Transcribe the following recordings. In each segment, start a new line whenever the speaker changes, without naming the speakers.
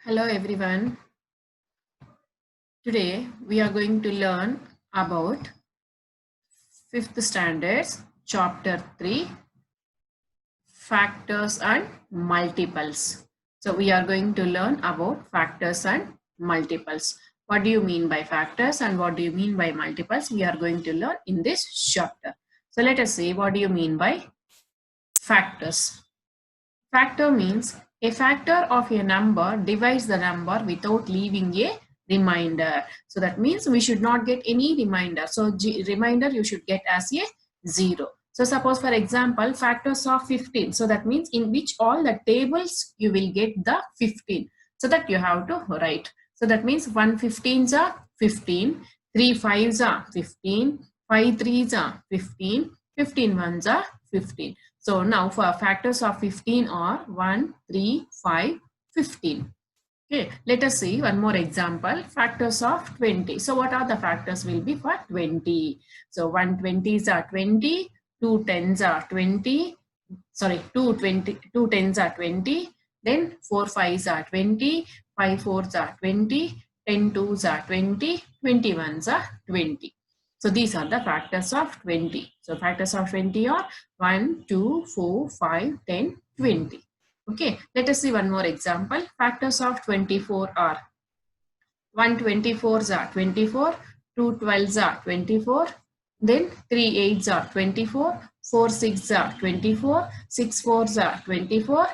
Hello everyone. Today we are going to learn about 5th standards chapter 3 factors and multiples. So we are going to learn about factors and multiples. What do you mean by factors and what do you mean by multiples? We are going to learn in this chapter. So let us see, what do you mean by factors? Factor means a factor of a number divides the number without leaving a remainder. So that means we should not get any remainder. So remainder you should get as a 0. So suppose for example factors of 15. So that means in which all the tables you will get the 15. So that you have to write. So that means 1 15s are 15, 3 5s are 15, 5 3s are 15, 15 ones are 15. So now for factors of 15 are 1, 3, 5, 15. Okay, let us see one more example. Factors of 20. So what are the factors will be for 20? So 1 20s are 20, 2 10s are 20, sorry, 2 10s are 20, then 4 5s are 20, 5 4s are 20, 10 2s are 20, 21s are 20. So these are the factors of 20. So factors of 20 are 1, 2, 4, 5, 10, 20. Okay, let us see one more example. Factors of 24 are 1 24s are 24, 2 12s are 24, then 3 8s are 24, 4 6s are 24, 6 4s are 24,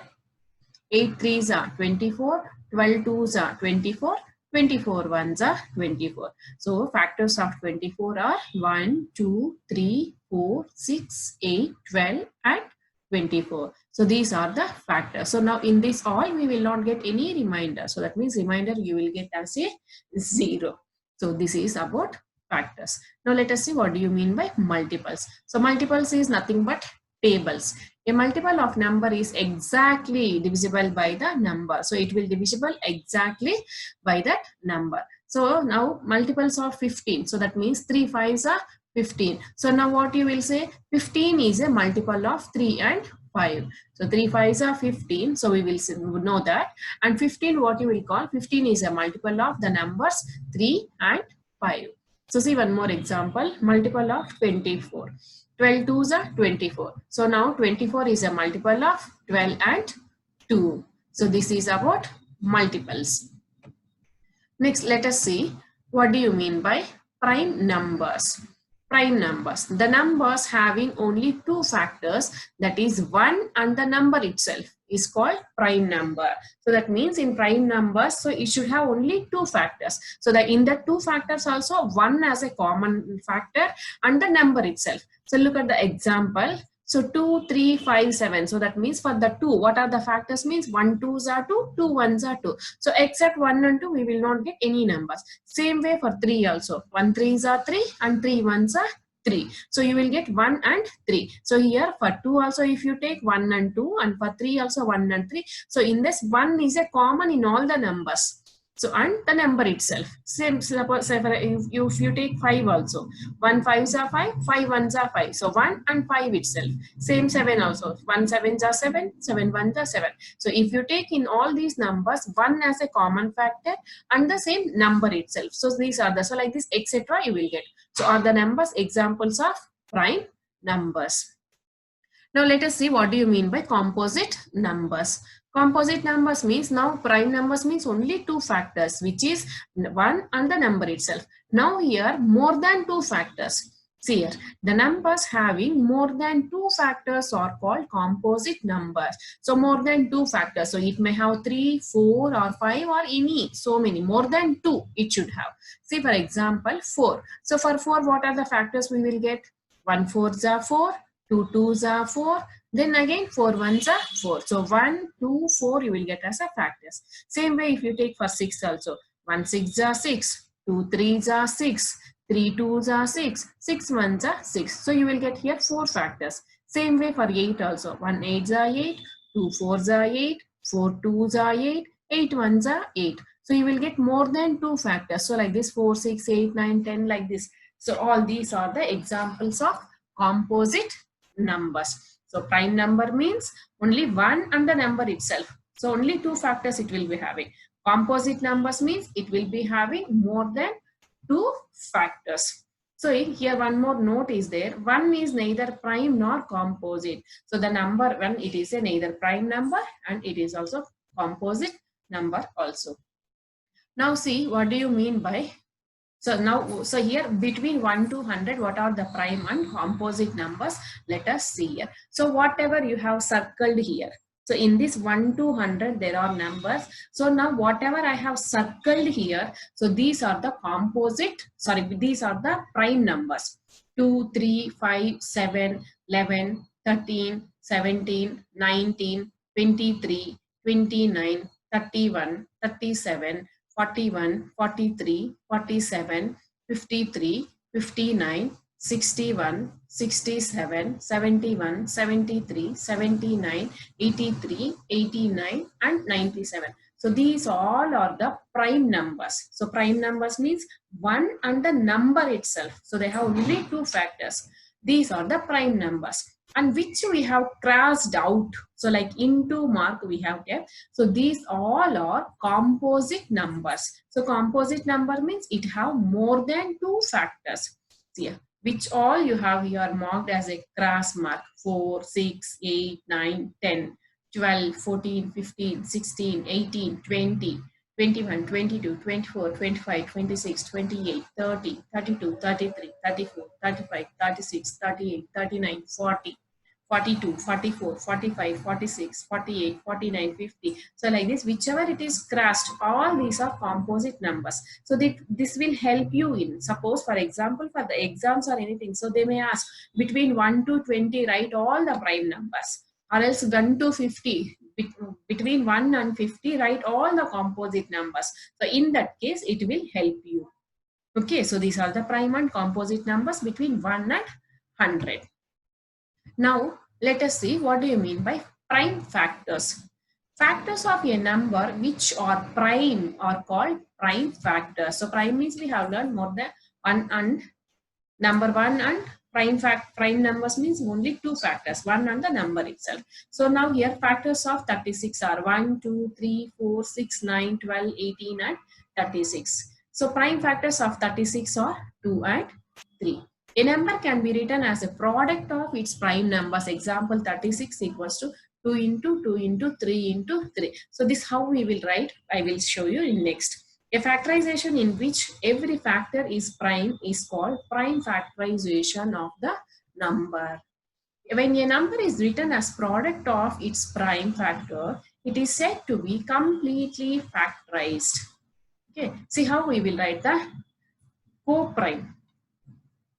8 3s are 24, 12 2s are 24, 24 ones are 24. So factors of 24 are 1, 2, 3, 4, 6, 8, 12 and 24. So these are the factors. So now in this all we will not get any remainder. So that means remainder you will get as a 0. So this is about factors. Now let us see what do you mean by multiples. So multiples is nothing but tables. A multiple of number is exactly divisible by the number. So it will divisible exactly by that number. So now multiples of 15. So that means 3 5s are 15. So now what you will say, 15 is a multiple of 3 and 5. So 3 5s are 15. So we will know that. And 15 what you will call, 15 is a multiple of the numbers 3 and 5. So see one more example, multiple of 24. 12 2s are 24. So now 24 is a multiple of 12 and 2. So this is about multiples. Next, let us see what do you mean by prime numbers. Prime numbers. The numbers having only two factors, that is 1 and the number itself, is called prime number. So that means in prime numbers, so it should have only two factors. So that in the two factors also 1 as a common factor and the number itself. So look at the example. So 2, 3, 5, 7. So that means for the 2, what are the factors means 1 2s are 2, 2 1s are 2. So except 1 and 2, we will not get any numbers. Same way for 3 also. 1 3s are 3 and 3 1s are 3. So you will get 1 and 3. So here for 2 also if you take 1 and 2 and for 3 also 1 and 3. So in this 1 is a common in all the numbers. So and the number itself. Same suppose if you take 5 also. 1 5s are 5, 5 1s are 5. So 1 and 5 itself. Same 7 also. 1 7s are 7, 7 1s are 7. So if you take in all these numbers 1 as a common factor and the same number itself. So these are the, so like this etc. you will get. So are the numbers examples of prime numbers. Now let us see what do you mean by composite numbers. Composite numbers means now prime numbers means only two factors, which is 1 and the number itself. Now here more than two factors. See here, the numbers having more than two factors are called composite numbers. So more than two factors. So it may have 3, 4 or 5 or any, so many, more than 2 it should have. See for example 4. So for 4 what are the factors we will get? 1 4s are 4. 2 2s are 4, then again 4 1s are 4. So 1, 2, 4 you will get as a factors. Same way if you take for 6 also, 1 6s are 6, 2 3s are 6, 3 2s are 6, 6 1s are 6. So you will get here 4 factors. Same way for 8 also, 1 8s are 8, 2 4s are 8, 4 2s are 8, 8 1s are 8. So you will get more than 2 factors. So like this 4, 6, 8, 9, 10 like this. So all these are the examples of composite numbers. So prime number means only 1 and the number itself. So only two factors it will be having. Composite numbers means it will be having more than 2 factors. So here one more note is there. 1 is neither prime nor composite. So the number 1, it is a neither prime number and it is also composite number also. Now see, what do you mean by, so here between 1 to 100, what are the prime and composite numbers? Let us see here. So whatever you have circled here, so in this 1 to 100 there are numbers. So now whatever I have circled here, so these are the these are the prime numbers. 2, 3, 5, 7, 11, 13, 17, 19, 23, 29, 31, 37, 41, 43, 47, 53, 59, 61, 67, 71, 73, 79, 83, 89 and 97. So these all are the prime numbers. So prime numbers means 1 and the number itself. So they have only 2 factors. These are the prime numbers, and which we have crossed out. So like into mark we have kept. So these all are composite numbers. So composite number means it have more than 2 factors. See, which all you have here marked as a cross mark: 4, 6, 8, 9, 10, 12, 14, 15, 16, 18, 20, 21, 22, 24, 25, 26, 28, 30, 32, 33, 34, 35, 36, 38, 39, 40, 42, 44, 45, 46, 48, 49, 50. So like this, whichever it is crossed, all these are composite numbers. So this will help you in, suppose for example, for the exams or anything. So they may ask between 1 to 20, write all the prime numbers, or else 1 to 50. Between 1 and 50, write all the composite numbers. So in that case, it will help you. Okay, so these are the prime and composite numbers between 1 and 100. Now, let us see what do you mean by prime factors. Factors of a number which are prime are called prime factors. So prime means we have learned more than 1 and number 1 and prime numbers means only 2 factors, 1 and the number itself. So now here factors of 36 are 1, 2, 3, 4, 6, 9, 12, 18 and 36. So prime factors of 36 are 2 and 3. A number can be written as a product of its prime numbers. Example 36 equals to 2 into 2 into 3 into 3. So this how we will write. I will show you in next. A factorization in which every factor is prime is called prime factorization of the number. When a number is written as product of its prime factor, it is said to be completely factorized. Okay, see how we will write the co-prime.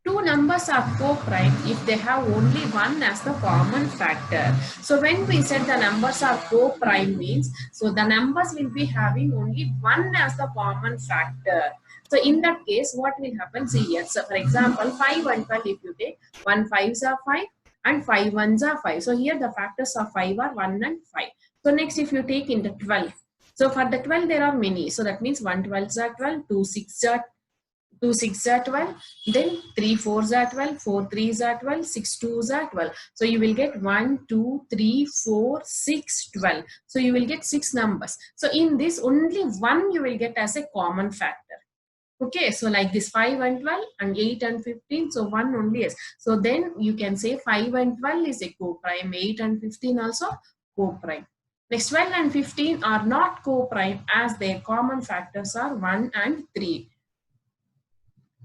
Two numbers are co-prime if they have only one as the common factor. So when we said the numbers are co-prime means, so the numbers will be having only one as the common factor. So in that case, what will happen? See here. So for example, 5 and 12, if you take 1 5s are 5 and 5 1s are 5. So here the factors of 5 are 1 and 5. So next, if you take in the 12. So for the 12, there are many. So that means 1 12s are 12, 2 6s are 2 6s are 12, then 3 4s are 12, 4 3s are 12, 6 2s are 12. So you will get 1, 2, 3, 4, 6, 12. So you will get 6 numbers. So in this, only one you will get as a common factor. Okay, so like this 5 and 12 and 8 and 15, so one only is. So then you can say 5 and 12 is a co-prime, 8 and 15 also co-prime. Next, 12 and 15 are not co-prime as their common factors are 1 and 3.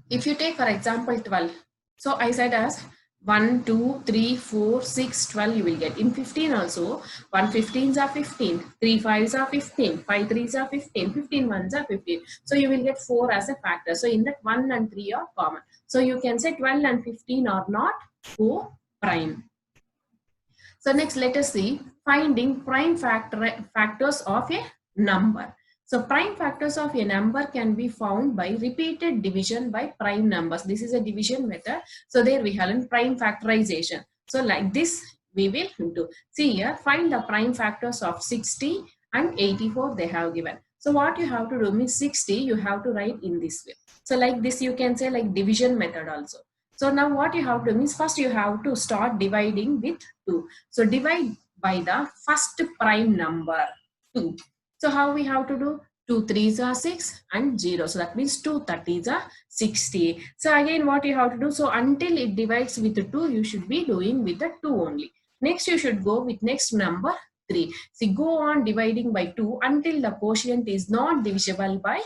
If you take for example 12, so I said as 1, 2, 3, 4, 6, 12 you will get. In 15 also, 1 15s are 15, 3 5s are 15, 5 3s are 15, 15 1s are 15. So you will get 4 as a factor. So in that 1 and 3 are common. So you can say 12 and 15 are not co-prime. So next let us see finding prime factors of a number. So prime factors of a number can be found by repeated division by prime numbers. This is a division method. So there we have prime factorization. So like this we will do. See here, find the prime factors of 60 and 84 they have given. So what you have to do means 60 you have to write in this way. So like this you can say like division method also. So now what you have to do means first you have to start dividing with 2. So divide by the first prime number 2. So how we have to do? 2 3s are 6 and 0. So that means 2 30s are 60. So again what you have to do, so until it divides with 2, you should be doing with the 2 only. Next you should go with next number 3. See, go on dividing by 2 until the quotient is not divisible by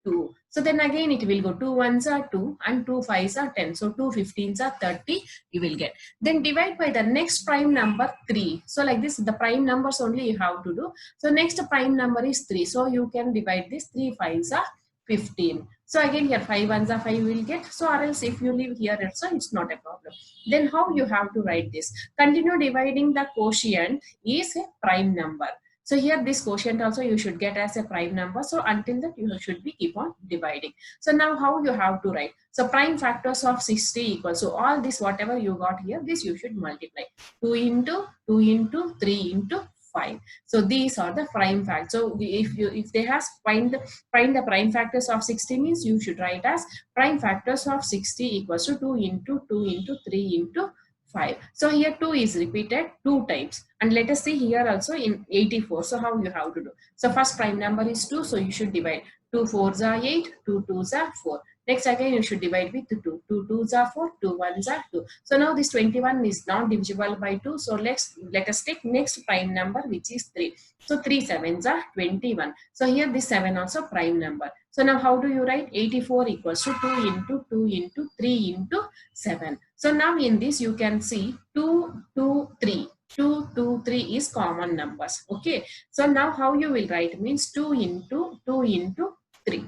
2. So then again it will go 2 1s are 2 and 2 5s are 10. So 2 15s are 30 you will get. Then divide by the next prime number 3. So like this, the prime numbers only you have to do. So next prime number is 3. So you can divide this, 3 5s are 15. So again here 5 1s are 5 will get. So or else if you leave here also it's not a problem. Then how you have to write this? Continue dividing the quotient is a prime number. So here this quotient also you should get as a prime number. So until that you should be keep on dividing. So now how you have to write? So prime factors of 60 equals. So all this whatever you got here, this you should multiply. 2 into 2 into 3 into 5. So these are the prime factors. So if they has find the prime factors of 60 means you should write as prime factors of 60 equals to 2 into 2 into 3 into 5. So here 2 is repeated 2 times, and let us see here also in 84. So how you have to do? So first prime number is 2, so you should divide. 2 4s are 8, 2 2s are 4. Next again you should divide with 2. 2 2s are 4, 2 1s are 2. So now this 21 is not divisible by 2. So let us take next prime number, which is 3. So 3 7s are 21. So here this 7 also prime number. So now how do you write? 84 equals to 2 into 2 into 3 into 7. So now in this you can see 2 2 3. 2 2 3 is common numbers. Okay. So now how you will write means 2 into 2 into 3.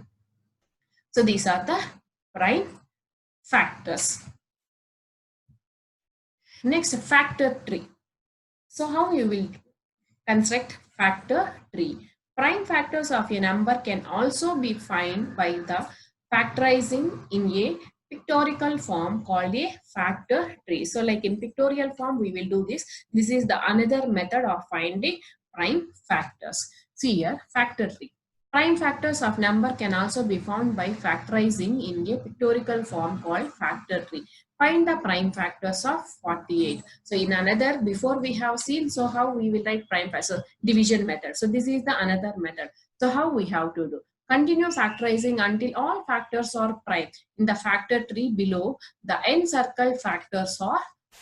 So these are the prime factors. Next, factor tree. So how you will construct factor tree? Prime factors of a number can also be found by the factorizing in a pictorial form called a factor tree. So like in pictorial form we will do this. This is the another method of finding prime factors. See here, factor tree. Prime factors of number can also be found by factorizing in a pictorial form called factor tree. Find the prime factors of 48. So in another, before we have seen, so how we will write prime factors, so division method. So this is the another method. So how we have to do? Continue factorizing until all factors are prime. In the factor tree below, the encircled factors are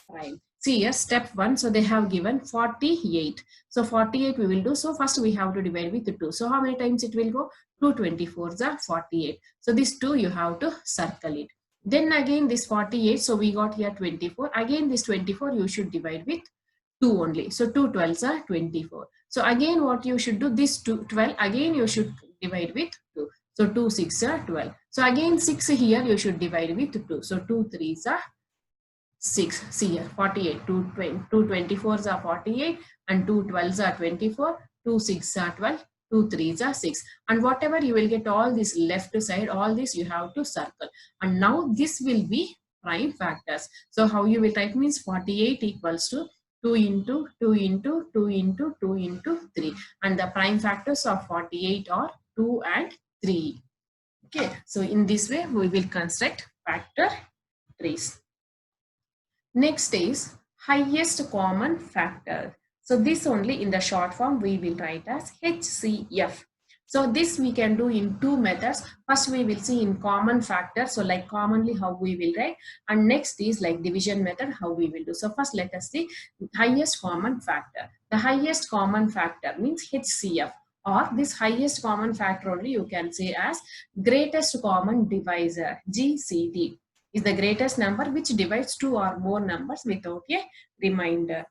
prime. See here, step 1. So they have given 48. So 48 we will do. So first we have to divide with 2. So how many times it will go? 2 24s are 48. So this 2 you have to circle it. Then again this 48. So we got here 24. Again this 24 you should divide with 2 only. So 2 12s are 24. So again what you should do? This 12 again you should divide with 2. So 2 6 are 12. So again 6 here you should divide with 2. So 2 3s are 6. See here 48. 2 24s are 48 and 2 12s are 24. 2 6 are 12. 2 3s are 6. And whatever you will get all this left side, all this you have to circle. And now this will be prime factors. So how you will type means 48 equals to 2 into 2 into 2 into 2 into 3. And the prime factors of 48 are 2 and 3. Okay. So in this way we will construct factor trees. Next is highest common factor. So this only in the short form we will write as HCF. So this we can do in 2 methods. First we will see in common factor. So like commonly how we will write, and next is like division method how we will do. So first let us see highest common factor. The highest common factor means HCF, or this highest common factor only you can say as greatest common divisor, GCD. Is the greatest number which divides 2 or more numbers without a remainder.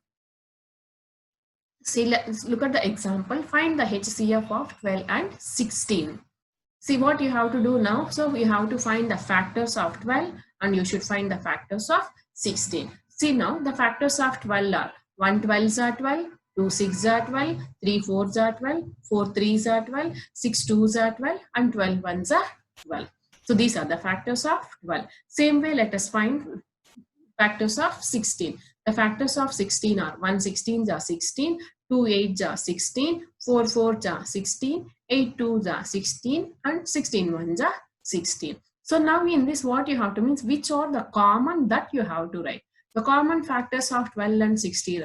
See, let's look at the example. Find the HCF of 12 and 16. See what you have to do now. So you have to find the factors of 12 and you should find the factors of 16. See now the factors of 12 are 1 12s are 12, 2 6s are 12, 3 4s are 12, 4 3s are 12, 6 2s are 12 and 12 1s are 12. So these are the factors of 12. Same way, let us find factors of 16. The factors of 16 are 1 16s are 16, 2 8s are 16, 4 4s are 16, 8 2s are 16 and 16 1s are 16. So now in this what you have to means which are the common that you have to write. The common factors of 12 and 16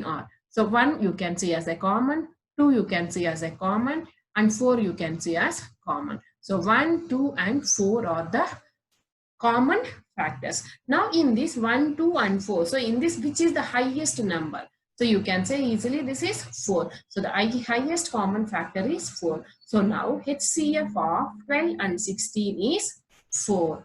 are so 1 you can see as a common, 2 you can see as a common, and 4 you can see as common. So 1, 2 and 4 are the common factors. Now in this 1, 2 and 4, so in this which is the highest number? So you can say easily this is 4. So the highest common factor is 4. So now HCF of 12 and 16 is 4.